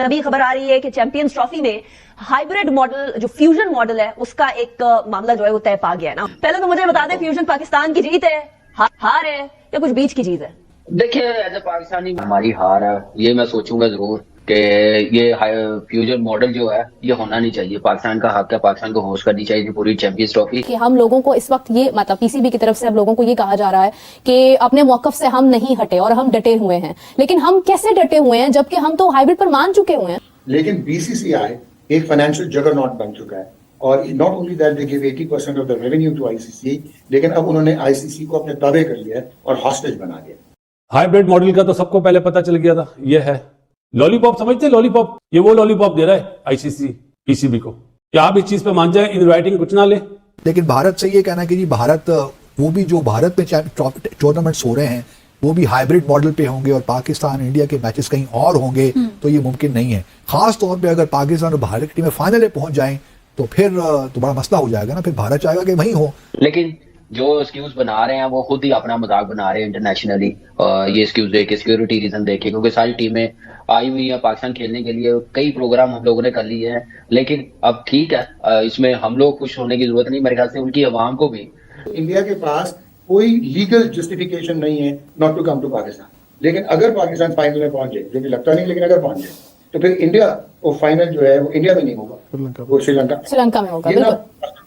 अभी खबर आ रही है कि चैंपियंस ट्रॉफी में हाइब्रिड मॉडल जो फ्यूजन मॉडल है उसका एक मामला जो है वो तय पा गया है ना। पहले तो मुझे बता दें, फ्यूजन पाकिस्तान की जीत है, हार है या कुछ बीच की चीज है? देखिए एज ए पाकिस्तानी हमारी हार है, ये मैं सोचूंगा जरूर कि ये फ्यूजन मॉडल जो है ये होना नहीं चाहिए। पाकिस्तान का हक है, पाकिस्तान को होस्ट करनी चाहिए पूरी चैंपियंस ट्रॉफी। कि हम लोगों को इस वक्त ये मतलब पीसीबी की तरफ से हम लोगों को ये कहा जा रहा है कि अपने मौकफ से हम नहीं हटे और हम डटे हुए हैं, लेकिन हम कैसे डटे हुए हैं जबकि हम तो हाइब्रिड पर मान चुके हुए हैं। लेकिन बीसीसीआई एक फाइनेंशियल जगरनॉट बन चुका है और not only that they give 80% of the revenue to ICC, लेकिन अब उन्होंने आईसीसी को अपने ताबे कर लिया है और हॉस्टेज बना दिया। हाइब्रिड मॉडल का तो सबको पहले पता चल गया था, ये है लॉलीपॉप, समझते हैं लॉलीपॉप, ये वो लॉलीपॉप दे रहा है आईसीसी पीसीबी को कि आप इस चीज पे मान जाए, इन राइटिंग कुछ ना ले। लेकिन भारत से ये कहना कि जी भारत, वो भी जो भारत में टूर्नामेंट्स हो रहे हैं वो भी हाइब्रिड मॉडल पे होंगे और पाकिस्तान इंडिया के मैचेस कहीं और होंगे, तो ये मुमकिन नहीं है। खास तौर पे अगर पाकिस्तान और भारत की टीमें फाइनल में पहुंच जाएं तो फिर तो बड़ा मसला हो जाएगा ना, फिर भारत चाहेगा कि वहीं हो। लेकिन जो एक्सक्यूज बना रहे हैं वो खुद ही अपना मजाक बना रहे हैं इंटरनेशनली, ये एक्सक्यूज देके, सिक्योरिटी रीजन देके, क्योंकि सारी टीमें आई हुई है पाकिस्तान खेलने के लिए, कई प्रोग्राम हम लोगों ने कर लिए हैं। लेकिन अब ठीक है, इसमें हम लोग खुश होने की जरूरत नहीं, मेरे ख्याल से उनकी अवाम को भी। इंडिया के पास कोई लीगल जस्टिफिकेशन नहीं है not to come to Pakistan, लेकिन अगर पाकिस्तान फाइनल में पहुंच जाए, जो कि लगता नहीं, लेकिन अगर पहुंच जाए तो फिर इंडिया वो फाइनल जो है वो इंडिया में नहीं होगा, वो श्रीलंका में होगा। ये ना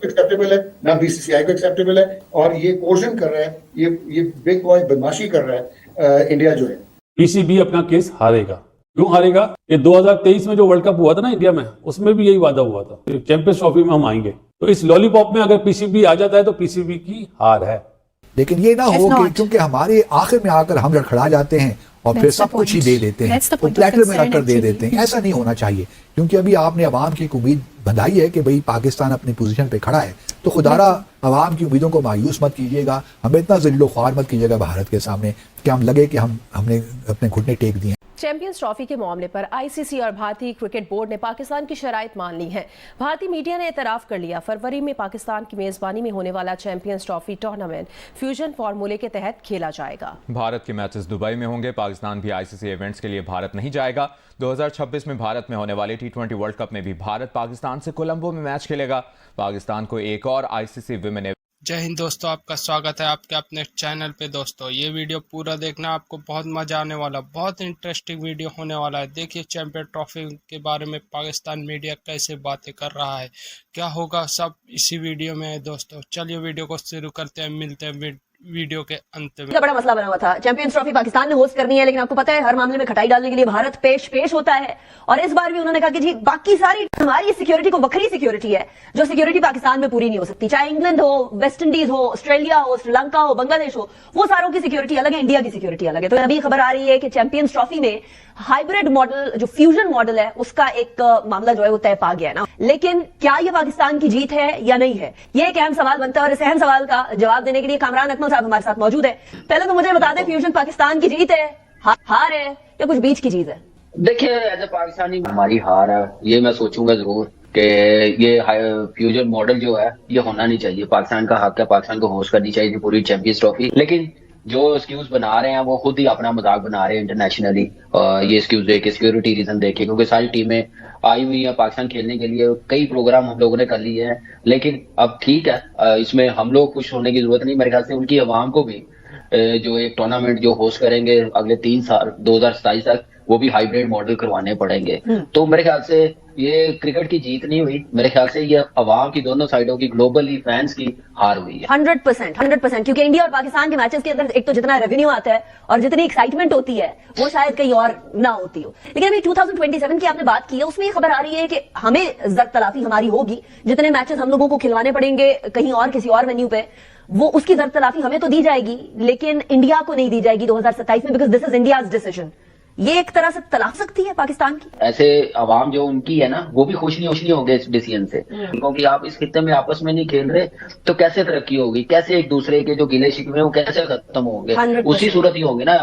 एक्सेप्टेबल है, ना बीसीसीआई को एक्सेप्टेबल है, और ये कोर्शन कर रहा है, ये बिग बॉय बदमाशी कर रहा है इंडिया जो है। पीसीबी अपना केस हारेगा। क्यों हारेगा? ये 2023 में जो वर्ल्ड कप हुआ था ना इंडिया में, उसमें भी यही वादा हुआ था, चैंपियंस ट्रॉफी में हम आएंगे। तो इस लॉलीपॉप में अगर पीसीबी आ जाता है तो पीसीबी की हार है। लेकिन ये ना हो कि क्योंकि हमारे आखिर में आकर हम लड़खड़ा जाते हैं और फिर सब कुछ ही दे देते हैं, तो प्लेटर में रखकर दे देते हैं। ऐसा नहीं होना चाहिए, क्योंकि अभी आपने अवाम की एक उम्मीद बंधाई है कि भाई पाकिस्तान अपनी पोजीशन पे खड़ा है, तो खुदारा अवाम की उम्मीदों को मायूस मत कीजिएगा, हमें इतना ज़लीलो ख्वार मत कीजिएगा भारत के सामने कि हम लगे कि हमने अपने घुटने टेक दिए। चैंपियंस ट्रॉफी के मामले पर आईसीसी और भारतीय क्रिकेट बोर्ड ने पाकिस्तान की शराइत मान ली है। भारतीय मीडिया ने एतराफ़ कर लिया, फरवरी में पाकिस्तान की मेजबानी में होने वाला चैंपियंस ट्रॉफी टूर्नामेंट फ्यूजन फार्मूले के तहत खेला जाएगा। भारत के मैचेस दुबई में होंगे। पाकिस्तान भी आईसीसी इवेंट्स के लिए भारत नहीं जाएगा। 2026 में भारत में होने वाले T20 वर्ल्ड कप में भी भारत पाकिस्तान से कोलंबो में मैच खेलेगा। पाकिस्तान को एक और आईसीसी विमेन। जय हिंद दोस्तों, आपका स्वागत है आपके अपने चैनल पे। दोस्तों ये वीडियो पूरा देखना, आपको बहुत मजा आने वाला, बहुत इंटरेस्टिंग वीडियो होने वाला है। देखिए चैंपियन ट्रॉफी के बारे में पाकिस्तान मीडिया कैसे बातें कर रहा है, क्या होगा, सब इसी वीडियो में है दोस्तों। चलिए वीडियो को शुरू करते हैं, मिलते हैं वीडियो के अंत में। बड़ा मसला बना हुआ था, चैंपियंस ट्रॉफी पाकिस्तान ने होस्ट करनी है, लेकिन आपको पता है हर मामले में खटाई डालने के लिए भारत पेश होता है। और इस बार भी उन्होंने कहा कि जी बाकी सारी हमारी सिक्योरिटी को बखरी सिक्योरिटी है, जो सिक्योरिटी पाकिस्तान में पूरी नहीं हो सकती। चाहे इंग्लैंड हो, वेस्ट इंडीज हो, ऑस्ट्रेलिया हो, श्रीलंका हो, बांग्लादेश हो, वो सारों की सिक्योरिटी अलग है, इंडिया की सिक्योरिटी अलग है। तो अभी खबर आ रही है कि चैंपियंस ट्रॉफी में हाइब्रिड मॉडल जो फ्यूजन मॉडल है उसका एक मामला जो है वो तय पा गया है ना। लेकिन क्या ये पाकिस्तान की जीत है या नहीं है, ये एक अहम सवाल बनता है। और इस अहम सवाल का जवाब देने के लिए कामरान अकमल साहब हमारे साथ मौजूद है। पहले तो मुझे बता दें, फ्यूजन पाकिस्तान की जीत है, हार है या कुछ बीच की चीज है? देखिए एज ए पाकिस्तानी हमारी हार है, ये मैं सोचूंगा जरूर कि ये फ्यूजन मॉडल जो है ये होना नहीं चाहिए। पाकिस्तान का हक है, पाकिस्तान को होस्ट करनी चाहिए पूरी चैंपियंस ट्रॉफी। लेकिन जो एक्सक्यूज बना रहे हैं वो खुद ही अपना मजाक बना रहे हैं इंटरनेशनली, ये एक्सक्यूज देके, सिक्योरिटी रीजन देके, क्योंकि सारी टीमें आई हुई है पाकिस्तान खेलने के लिए, कई प्रोग्राम हम लोगों ने कर लिए हैं। लेकिन अब ठीक है, इसमें हम लोग खुश होने की जरूरत नहीं, मेरे ख्याल से उनकी अवाम को भी, जो एक टूर्नामेंट जो होस्ट करेंगे अगले 3 साल 2027 तक, वो भी हाइब्रिड मॉडल करवाने पड़ेंगे। तो मेरे ख्याल से ये क्रिकेट की जीत नहीं हुई, मेरे ख्याल से ये अवाम की दोनों साइडों की, ग्लोबली फैंस की हार हुई है। 100%, क्योंकि इंडिया और पाकिस्तान के मैचेस के अंदर एक तो जितना रेवेन्यू आता है और जितनी एक्साइटमेंट होती है वो शायद कहीं और ना होती हो। लेकिन अभी 2027 की आपने बात की है, उसमें ये खबर आ रही है कि हमें जर तलाफी हमारी होगी, जितने मैचेस हम लोगों को खिलवाने पड़ेंगे कहीं और किसी और वेन्यू पे, वो उसकी जर तलाफी हमें तो दी जाएगी, लेकिन इंडिया को नहीं दी जाएगी 2027 में, because this is India's decision. ये एक तरह से तलाक सकती है पाकिस्तान की। ऐसे अवाम जो उनकी है ना, वो भी खुश नहीं होंगे इस डिसीजन से, क्योंकि आप इस खित्ते में आपस में नहीं खेल रहे तो कैसे तरक्की होगी, कैसे एक दूसरे के जो गिले शिकवे वो कैसे खत्म होंगे, उसी सूरत ही होंगे ना।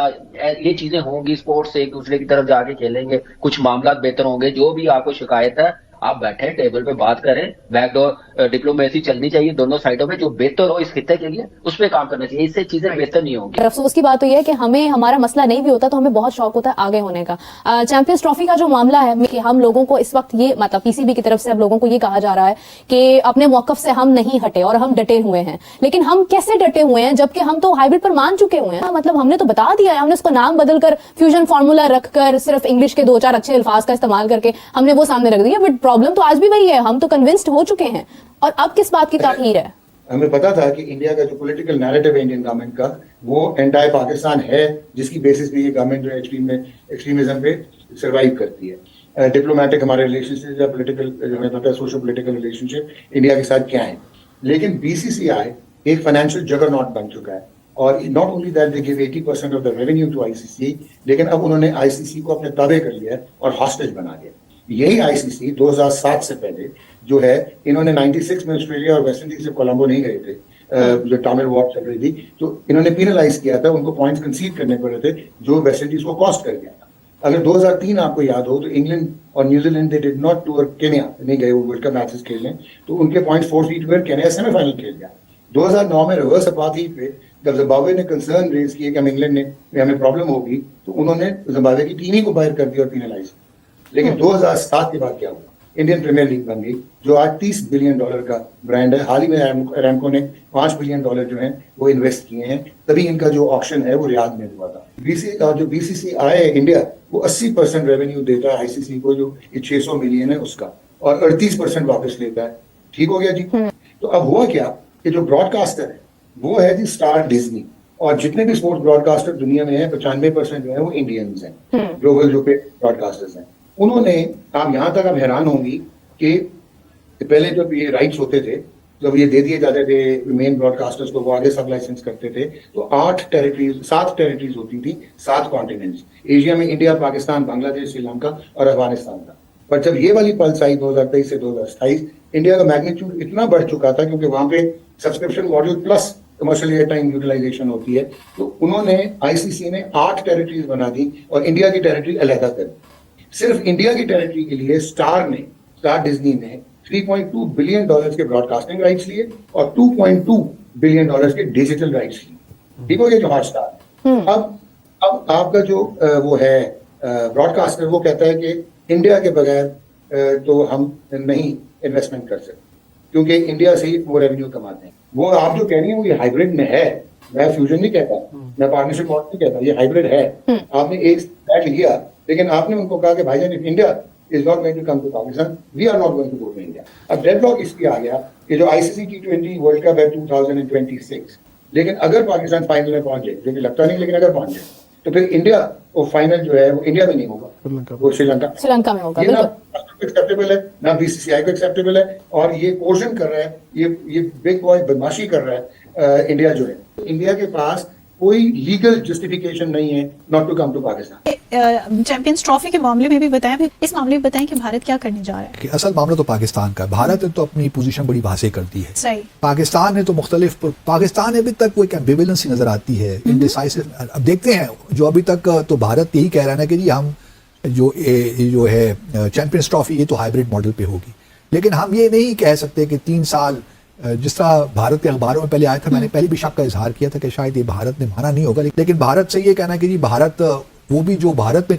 ये चीजें होंगी, स्पोर्ट्स से एक दूसरे की तरफ जाके खेलेंगे, कुछ मामला बेहतर होंगे। जो भी आपको शिकायत है आप बैठे टेबल पे बात करें, बैकडोर डिप्लोमेसी चलनी चाहिए दोनों साइडों में, जो बेहतर हो इस खित्ते के लिए उस पर काम करना चाहिए, इससे चीजें बेहतर नहीं होंगी। और अफसोस की बात तो यह है कि हमें हमारा मसला नहीं भी होता तो हमें बहुत शौक होता है आगे होने का। चैंपियंस ट्रॉफी का जो मामला है कि हम लोगों को इस वक्त ये मतलब पीसीबी की तरफ से अब लोगों को ये कहा जा रहा है कि अपने मौकफ से हम नहीं हटे और हम डटे हुए हैं। लेकिन हम कैसे डटे हुए हैं जबकि हम तो हाइब्रिड पर मान चुके हुए हैं। मतलब हमने तो बता दिया है, हमने उसको नाम बदलकर फ्यूजन फार्मूला रखकर सिर्फ इंग्लिश के 2-4 अच्छे अल्फाज का इस्तेमाल करके हमने वो सामने रख दिया। बट प्रॉब्लम तो आज भी वही है, हम तो कन्विंस्ड हो चुके हैं। और अब किस बात की ताखीर है? हमें पता था कि इंडिया का जो पॉलिटिकल नैरेटिव है इंडियन गवर्नमेंट का, वो एंटाई पाकिस्तान है, जिसकी बेसिस पे ये गवर्नमेंट जो है एक्सट्रीमिज्म पे सर्वाइव करती है। डिप्लोमेटिक हमारे रिलेशनशिप या पॉलिटिकल हमें पता है सोशल पॉलिटिकल रिलेशनशिप इंडिया के साथ क्या है। लेकिन बीसीसीआई एक फाइनेंशियल जगरनॉट बन चुका है, और not only that they give 80% of the revenue to ICC, लेकिन अब उन्होंने आईसीसी को अपने ताबे कर लिया है और हॉस्टेज बना दिया। यही आईसीसी 2007 से पहले जो है, इन्होंने 96 में ऑस्ट्रेलिया और वेस्ट इंडीज से कोलंबो नहीं गए थे, जो तमिल वॉर चल रही थी, तो इन्होंने पेनलाइज किया था, उनको पॉइंट्स कंसीड करने पड़े थे, जो वेस्ट इंडीज को कॉस्ट कर गया था। अगर 2003 आपको याद हो तो इंग्लैंड और New Zealand they did not tour, Kenya नहीं गए वो वर्ल्ड कप मैचेस खेलने, तो उनके पॉइंट्स फोरफीट हुए, केन्या सेमीफाइनल खेल गया। 2009 में रिवर्स अपार्थाइड पे जब जिम्बाब्वे ने कंसर्न रेज किए कि हम इंग्लैंड ने हमें प्रॉब्लम होगी, तो उन्होंने जिम्बाब्वे की टीम ही को बाहर कर दिया और पेनलाइज। लेकिन 2007 के बाद क्या हुआ? इंडियन प्रीमियर लीग बन गई, जो आज $30 बिलियन का ब्रांड है। हाल ही में अरामको ने $5 बिलियन जो है वो इन्वेस्ट किए हैं, तभी इनका जो ऑक्शन है वो रियाद में हुआ था। जो बीसीसीआई है इंडिया, वो 80% रेवेन्यू देता है आईसीसी को, जो 600 मिलियन है उसका, और 38% वापस लेता है। ठीक हो गया जी। तो अब हुआ क्या कि जो ब्रॉडकास्टर है वो है जी स्टार डिज्नी, और जितने भी स्पोर्ट्स ब्रॉडकास्टर दुनिया में है 95% जो है वो इंडियंस हैं, ग्लोबल जो पे ब्रॉडकास्टर्स हैं। उन्होंने, आप यहाँ तक आप हैरान होंगी कि पहले जब ये राइट्स होते थे, जब ये दे दिए जाते थे मेन ब्रॉडकास्टर्स को, वो आगे सब लाइसेंस करते थे, तो 7 टेरिटरीज होती थी, 7 कॉन्टिनेंट्स। एशिया में इंडिया, पाकिस्तान, बांग्लादेश, श्रीलंका और अफगानिस्तान था। पर जब ये वाली पल्स आई 2023 से 2027, इंडिया का मैग्नीट्यूड इतना बढ़ चुका था, क्योंकि वहां पे subscription model plus commercial air time utilisation होती है, तो उन्होंने आईसीसी ने 8 टेरिटरीज बना दी और इंडिया की टेरिटरी अलहदा कर दी। सिर्फ इंडिया की टेरिटरी के लिए स्टार डिज्नी ने $3.2 बिलियन के ब्रॉडकास्टिंग राइट्स लिए और $2.2 बिलियन के डिजिटल राइट्स लिए। ठीक हो गया जो हॉटस्टार। अब आपका जो वो है ब्रॉडकास्टर, वो कहता है कि इंडिया के बगैर तो हम नहीं इन्वेस्टमेंट कर सकते, क्योंकि इंडिया से ही वो रेवेन्यू कमाते हैं। वो आप जो कह रही है वो ये हाइब्रिड में है, मैं फ्यूजन नहीं कहता, मैं पार्टनरशिप मॉडल नहीं कहता, ये हाइब्रिड है। आपने एक स्टैट लिया, लेकिन आपने उनको कहा कि भाईजान if India is not going to come to Pakistan, we are not going to go to India. अब डेडलॉक इसलिए आ गया कि जो आईसीसी T20 वर्ल्ड कप है 2026, लेकिन अगर पाकिस्तान फाइनल में पहुंच जाए, जो कि लगता नहीं, लेकिन अगर पहुंच जाए, तो फिर इंडिया वो फाइनल जो है वो इंडिया में नहीं होगा, वो श्रीलंका में होगा। ये ना एक्सेप्टेबल है, ना बीसीसीआई को एक्सेप्टेबल है, और ये कोशन कर रहा है, ये बिग बॉय बदमाशी कर रहा है इंडिया जो है। इंडिया के पास कोई लीगल जस्टिफिकेशन नहीं है not to come to Pakistan. Champions trophy के मामले में भी बताएं, फिर इस मामले में बताएं कि भारत क्या करने जा रहा है। कि असल मामला तो पाकिस्तान का, भारत ने तो अपनी पोजीशन बड़ी वाज़ेह कर दी है। सही। पाकिस्तान ने तो मुख्तलिफ, पाकिस्तान अभी तक कोई एम्बिवेलेंस नजर आती है, इनडिसाइसिव। अब देखते हैं, जो अभी तक तो भारत यही कह रहा है ना कि जी हम जो है चैंपियंस ट्रॉफी ये तो हाइब्रिड मॉडल पे होगी, लेकिन हम ये नहीं कह सकते कि 3 साल, जिस तरह भारत के अखबारों में पहले आया था, मैंने पहले भी शक का इजहार किया था कि शायद ये भारत ने माना नहीं होगा, लेकिन भारत से ये कहना कि जी भारत, वो भी जो भारत में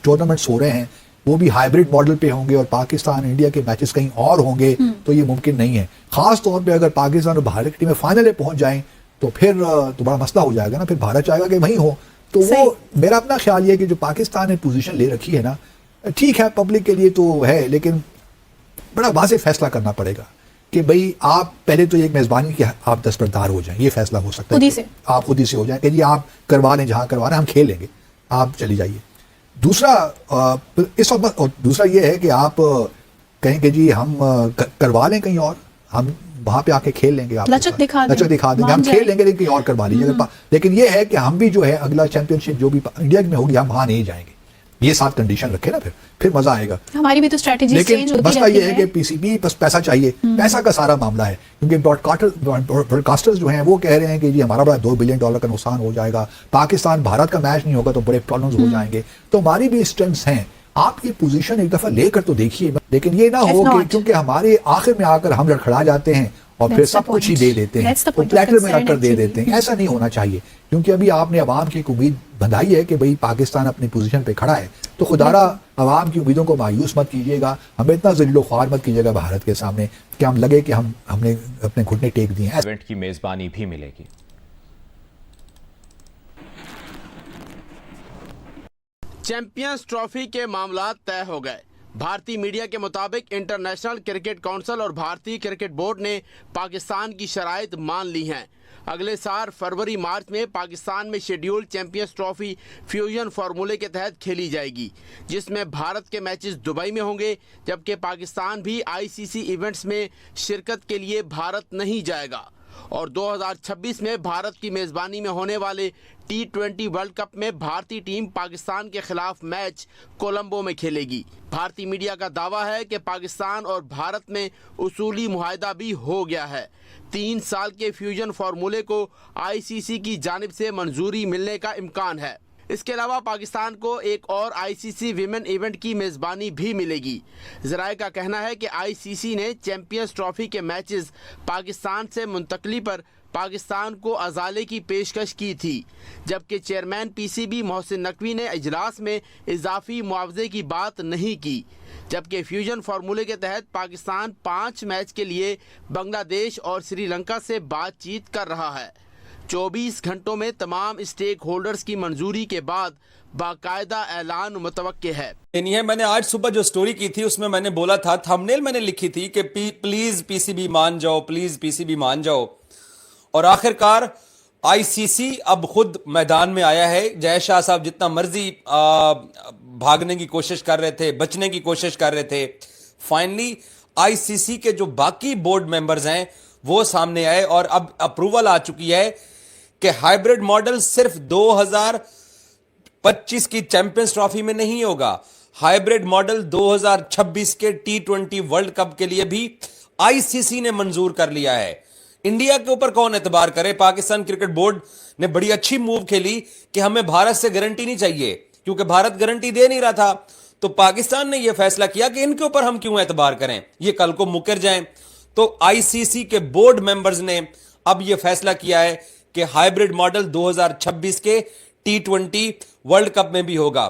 टूर्नामेंट्स हो रहे हैं वो भी हाइब्रिड मॉडल पे होंगे और पाकिस्तान इंडिया के मैचेस कहीं और होंगे, तो ये मुमकिन नहीं है। खास तौर पे अगर पाकिस्तान और भारत की टीमें फाइनल में पहुंच जाएं तो फिर तो बड़ा मसला हो जाएगा ना, फिर भारत चाहेगा कि वहीं हो। तो वो मेरा अपना ख्याल ये कि जो पाकिस्तान ने पोजीशन ले रखी है ना, ठीक है पब्लिक के लिए तो है, लेकिन बड़ा वाज़ेह फैसला करना पड़ेगा कि भाई आप पहले तो एक मेजबानी की आप दस्तबरदार हो जाएं, ये फैसला हो सकता है आप खुद ही से हो जाएं कि जी आप करवा लें, जहाँ करवा लें हम खेल लेंगे, आप चली जाइए। दूसरा इस वक्त, और दूसरा ये है कि आप कहें कि जी हम करवा लें कहीं और, हम वहां पे आके खेल लेंगे, आप लचक दिखा देंगे, हम खेल लेंगे, लेकिन कहीं और करवा लीजिए। लेकिन ये है कि हम भी जो है अगला चैंपियनशिप जो भी इंडिया में होगी, हम वहां नहीं जाएंगे। ये 7 कंडीशन रखे ना, फिर मजा आएगा। हमारी भी तो स्ट्रेटेजी चेंज होती है। मसला ये है कि पीसीबी बस पैसा चाहिए, पैसा का सारा मामला है, क्योंकि ब्रॉडकास्टर्स जो हैं वो कह रहे हैं कि जी हमारा बड़ा $2 बिलियन का नुकसान हो जाएगा, पाकिस्तान भारत का मैच नहीं होगा तो बड़े प्रॉब्लम्स हो जाएंगे। तो हमारी भी स्ट्रेंथ्स हैं आप ये पोजीशन एक दफा लेकर तो देखिए, लेकिन ये ना If हो कि not. क्योंकि हमारे आखिर में आकर हम लड़खड़ा जाते हैं और फिर That's the सब कुछ ही point. दे देते हैं, That's the वो point of प्लेटर में concern रखकर दे actually. देते हैं। ऐसा नहीं होना चाहिए, क्योंकि अभी आपने अवाम की एक उम्मीद बंधाई है कि भाई पाकिस्तान अपनी पोजीशन पे खड़ा है, तो खुदारा अवाम की उम्मीदों को मायूस मत कीजिएगा, हमें इतना जलीलो ख्वार मत कीजिएगा भारत के सामने कि हम लगे कि हमने अपने घुटने टेक दिए हैं। इवेंट की मेजबानी भी मिलेगी। चैंपियंस ट्रॉफी के मामला तय हो गए। भारतीय मीडिया के मुताबिक इंटरनेशनल क्रिकेट काउंसिल और भारतीय क्रिकेट बोर्ड ने पाकिस्तान की शराइत मान ली हैं। अगले साल फरवरी मार्च में पाकिस्तान में शेड्यूल्ड चैंपियंस ट्रॉफी फ्यूजन फार्मूले के तहत खेली जाएगी, जिसमें भारत के मैचेस दुबई में होंगे, जबकि पाकिस्तान भी आईसीसी इवेंट्स में शिरकत के लिए भारत नहीं जाएगा। और 2026 में भारत की मेज़बानी में होने वाले T20 वर्ल्ड कप में भारतीय टीम पाकिस्तान के खिलाफ मैच कोलंबो में खेलेगी। भारतीय मीडिया का दावा है कि पाकिस्तान और भारत में उसूली मुआहदा भी हो गया है। 3 साल के फ्यूजन फार्मूले को आईसीसी की जानिब से मंजूरी मिलने का इम्कान है। इसके अलावा पाकिस्तान को एक और आईसीसी विमेन इवेंट की मेज़बानी भी मिलेगी। ज़राए का कहना है कि आईसीसी ने चैंपियंस ट्रॉफी के मैचेस पाकिस्तान से मुंतकली पर पाकिस्तान को अजाले की पेशकश की थी, जबकि चेयरमैन पीसीबी मोहसिन नकवी ने इजलास में इजाफी मुआवजे की बात नहीं की। जबकि फ्यूजन फार्मूले के तहत पाकिस्तान 5 मैच के लिए बांग्लादेश और श्रीलंका से बातचीत कर रहा है। 24 घंटों में तमाम स्टेक होल्डर्स की मंजूरी के बाद बाकायदा ऐलान मुतवक्के है। नहीं है, मैंने आज सुबह जो स्टोरी की थी उसमें मैंने बोला था, थंबनेल मैंने लिखी थी कि प्लीज पीसीबी मान जाओ, प्लीज पीसीबी मान जाओ। और आखिरकार आईसीसी अब खुद मैदान में आया है। जय शाह साहब जितना मर्जी भागने की कोशिश कर रहे थे, बचने की कोशिश कर रहे थे, फाइनली आईसीसी के जो बाकी बोर्ड मेंबर्स हैं वो सामने आए और अब अप्रूवल आ चुकी है कि हाइब्रिड मॉडल सिर्फ 2025 की चैंपियंस ट्रॉफी में नहीं होगा, हाइब्रिड मॉडल 2026 के T20 वर्ल्ड कप के लिए भी आईसीसी ने मंजूर कर लिया है। इंडिया के ऊपर कौन एतबार करे? पाकिस्तान क्रिकेट बोर्ड ने बड़ी अच्छी मूव खेली कि हमें भारत से गारंटी नहीं चाहिए, क्योंकि भारत गारंटी दे नहीं रहा था, तो पाकिस्तान ने यह फैसला किया कि इनके ऊपर हम क्यों एतबार करें, ये कल को मुकर जाएं। तो आईसीसी के बोर्ड मेंबर्स ने अब यह फैसला किया है कि हाइब्रिड मॉडल 2026 के T20 वर्ल्ड कप में भी होगा।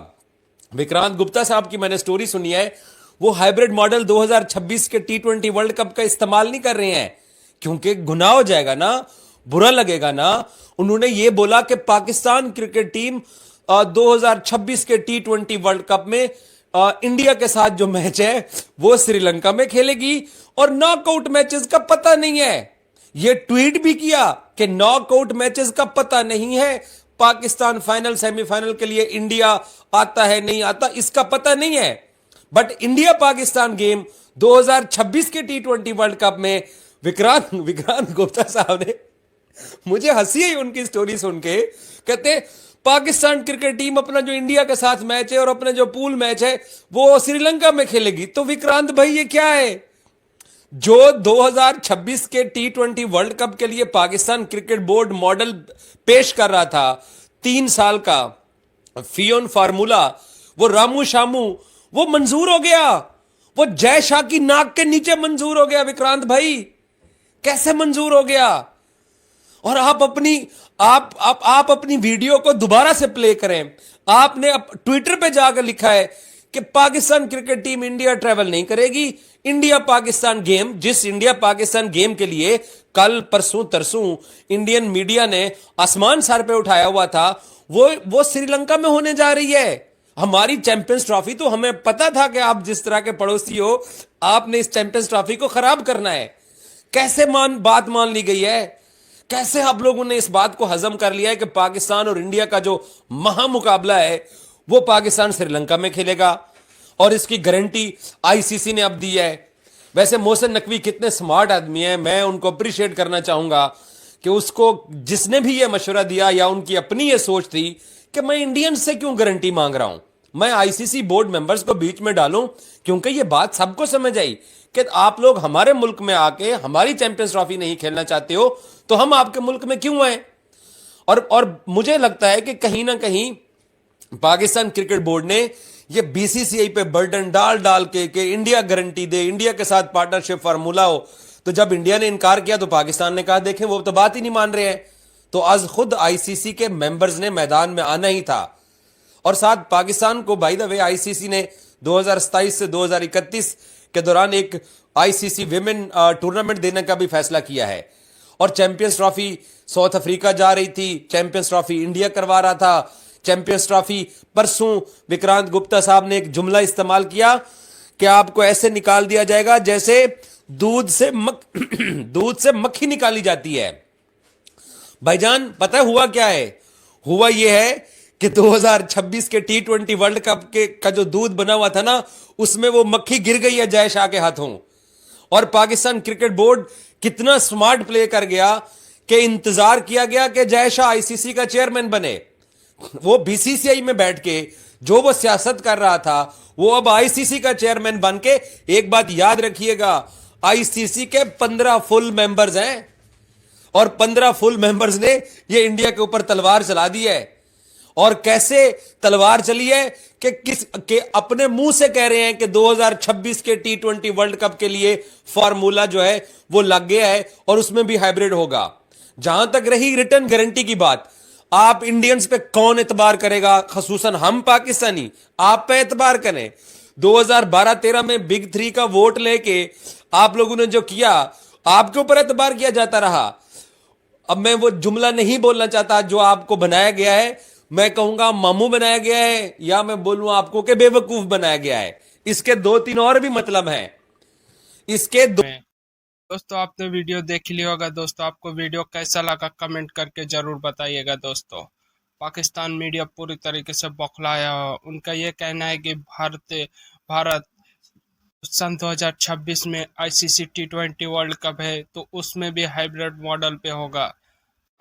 विक्रांत गुप्ता साहब की मैंने स्टोरी सुनी है, वो हाइब्रिड मॉडल 2026 के T20 वर्ल्ड कप का इस्तेमाल नहीं कर रहे हैं, क्योंकि गुनाह हो जाएगा ना, बुरा लगेगा ना। उन्होंने ये बोला कि पाकिस्तान क्रिकेट टीम 2026 के T20 वर्ल्ड कप में इंडिया के साथ जो मैच है वो श्रीलंका में खेलेगी और नॉकआउट मैचेस का पता नहीं है। ये ट्वीट भी किया कि नॉकआउट मैचेस का पता नहीं है, पाकिस्तान फाइनल सेमीफाइनल के लिए इंडिया आता है नहीं आता इसका पता नहीं है। बट इंडिया पाकिस्तान गेम 2026 के T20 वर्ल्ड कप में विक्रांत गुप्ता साहब ने, मुझे हंसी आई उनकी स्टोरी सुन के, कहते पाकिस्तान क्रिकेट टीम अपना जो इंडिया के साथ मैच है और अपना जो पूल मैच है वो श्रीलंका में खेलेगी। तो विक्रांत भाई ये क्या है? जो 2026 के T20 वर्ल्ड कप के लिए पाकिस्तान क्रिकेट बोर्ड मॉडल पेश कर रहा था, 3 साल का फियोन फार्मूला, वो रामू शामू वो मंजूर हो गया, वो जय शाह की नाक के नीचे मंजूर हो गया। विक्रांत भाई कैसे मंजूर हो गया? और आप अपनी वीडियो को दोबारा से प्ले करें। आपने ट्विटर पे जाकर लिखा है कि Pakistan cricket team India travel नहीं करेगी। इंडिया पाकिस्तान गेम, जिस इंडिया पाकिस्तान गेम के लिए कल परसों तरसों इंडियन मीडिया ने आसमान सर पे उठाया हुआ था, वो श्रीलंका में होने जा रही है। हमारी चैंपियंस ट्रॉफी, तो हमें पता था कि आप जिस तरह के पड़ोसी हो, आपने इस चैंपियंस ट्रॉफी को खराब करना है। कैसे बात मान ली गई है? कैसे आप लोगों ने इस बात को हजम कर लिया है कि पाकिस्तान और इंडिया का जो महामुकाबला है वो पाकिस्तान श्रीलंका में खेलेगा और इसकी गारंटी आईसीसी ने अब दी है। वैसे मोहसिन नकवी कितने स्मार्ट आदमी हैं, मैं उनको अप्रिशिएट करना चाहूंगा कि उसको जिसने भी ये मशवरा दिया या उनकी अपनी ये सोच थी कि मैं इंडियन से क्यों गारंटी मांग रहा हूं, मैं आईसीसी बोर्ड मेंबर्स को बीच में डालूं, क्योंकि ये बात सबको समझ आई कि आप लोग हमारे मुल्क में आके हमारी चैंपियंस ट्रॉफी नहीं खेलना चाहते हो तो हम आपके मुल्क में क्यों आए। और मुझे लगता है कि कहीं ना कहीं पाकिस्तान क्रिकेट बोर्ड ने ये बीसीसीआई पे बर्डन डाल डाल के कि इंडिया गारंटी दे, इंडिया के साथ पार्टनरशिप फार्मूला हो। तो जब इंडिया ने इनकार किया तो पाकिस्तान ने कहा देखें वो तो बात ही नहीं मान रहे हैं। तो आज खुद आईसीसी के मेंबर्स ने मैदान में आना ही था। और साथ पाकिस्तान को बाय द वे आईसीसी ने 2027 से 2031 के दौरान एक आईसीसी विमेन टूर्नामेंट देने का भी फैसला किया है। और चैंपियंस ट्रॉफी साउथ अफ्रीका जा रही थी, चैंपियंस ट्रॉफी इंडिया करवा रहा था। चैंपियंस ट्रॉफी परसों विक्रांत गुप्ता साहब ने एक जुमला इस्तेमाल किया कि आपको ऐसे निकाल दिया जाएगा जैसे दूध से मक्खी निकाली जाती है। भाईजान पता है हुआ क्या है? हुआ यह है कि 2026 के T20 वर्ल्ड कप के का जो दूध बना हुआ था ना, उसमें वो मक्खी गिर गई है जय शाह के हाथों। और पाकिस्तान क्रिकेट बोर्ड कितना स्मार्ट प्ले कर गया कि इंतजार किया गया कि जय शाह आईसीसी का चेयरमैन बने। वो बीसीसीआई में बैठ के जो वो सियासत कर रहा था वो अब आईसीसी का चेयरमैन बन के, एक बात याद रखिएगा, आईसीसी के 15 फुल मेंबर्स हैं और 15 फुल मेंबर्स ने ये इंडिया के ऊपर तलवार चला दी है। और कैसे तलवार चली है कि अपने मुंह से कह रहे हैं कि 2026 के T20 वर्ल्ड कप के लिए फार्मूला जो है वो लग गया है और उसमें भी हाइब्रिड होगा। जहां तक रही रिटर्न गारंटी की बात, आप इंडियंस पे कौन एतबार करेगा? खसूसन हम पाकिस्तानी आप पे एतबार करें। 2012-13 में बिग 3 का वोट लेके आप लोगों ने जो किया, आपके ऊपर एतबार किया जाता रहा। अब मैं वो जुमला नहीं बोलना चाहता जो आपको बनाया गया है, मैं कहूंगा मामू बनाया गया है, या मैं बोलूं आपको कि बेवकूफ बनाया गया है। इसके 2-3 और भी मतलब हैं। इसके दोस्तों आपने वीडियो देख लिया होगा। दोस्तों आपको वीडियो कैसा लगा कमेंट करके जरूर बताइएगा। दोस्तों पाकिस्तान मीडिया पूरी तरीके से बौखलाया। उनका ये कहना है कि भारत सन 2026 में आईसीसी T20 वर्ल्ड कप है तो उसमें भी हाइब्रिड मॉडल पे होगा।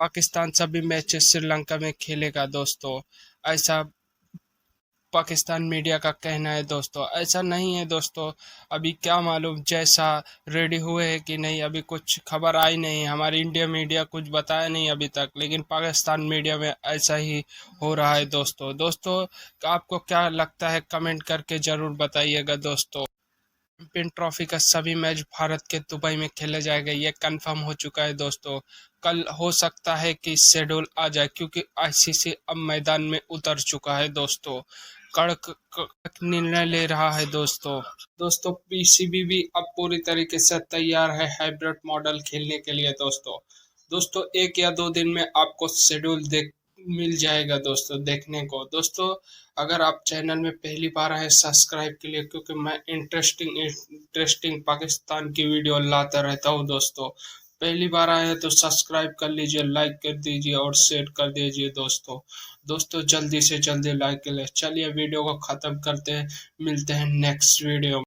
पाकिस्तान सभी मैचेस श्रीलंका में खेलेगा। दोस्तों ऐसा पाकिस्तान मीडिया का कहना है। दोस्तों ऐसा नहीं है। दोस्तों अभी क्या मालूम जैसा रेडी हुए हैं कि नहीं, अभी कुछ खबर आई नहीं। हमारी इंडिया मीडिया कुछ बताया नहीं अभी तक, लेकिन पाकिस्तान मीडिया में ऐसा ही हो रहा है। दोस्तों आपको क्या लगता है कमेंट करके जरूर बताइएगा। दोस्तों चैंपियन ट्रॉफी का सभी मैच भारत के दुबई में खेले जाएगा, ये कंफर्म हो चुका है। दोस्तों कल हो सकता है कि शेड्यूल आ जाए क्योंकि आईसीसी अब मैदान में उतर चुका है। दोस्तों कड़क निर्णय ले रहा है। दोस्तों पीसीबी भी अब पूरी तरीके से तैयार है हाइब्रिड मॉडल खेलने के लिए। दोस्तों 1 या 2 दिन में आपको शेड्यूल मिल जाएगा दोस्तों देखने को। दोस्तों अगर आप चैनल में पहली बार आए सब्सक्राइब के लिए, क्योंकि मैं इंटरेस्टिंग पाकिस्तान की वीडियो लाता रहता हूँ। दोस्तों पहली बार आए हैं तो सब्सक्राइब कर लीजिए, लाइक कर दीजिए और शेयर कर दीजिए। दोस्तों जल्दी से जल्दी लाइक कर ले। चलिए वीडियो को खत्म करते हैं, मिलते हैं नेक्स्ट वीडियो में।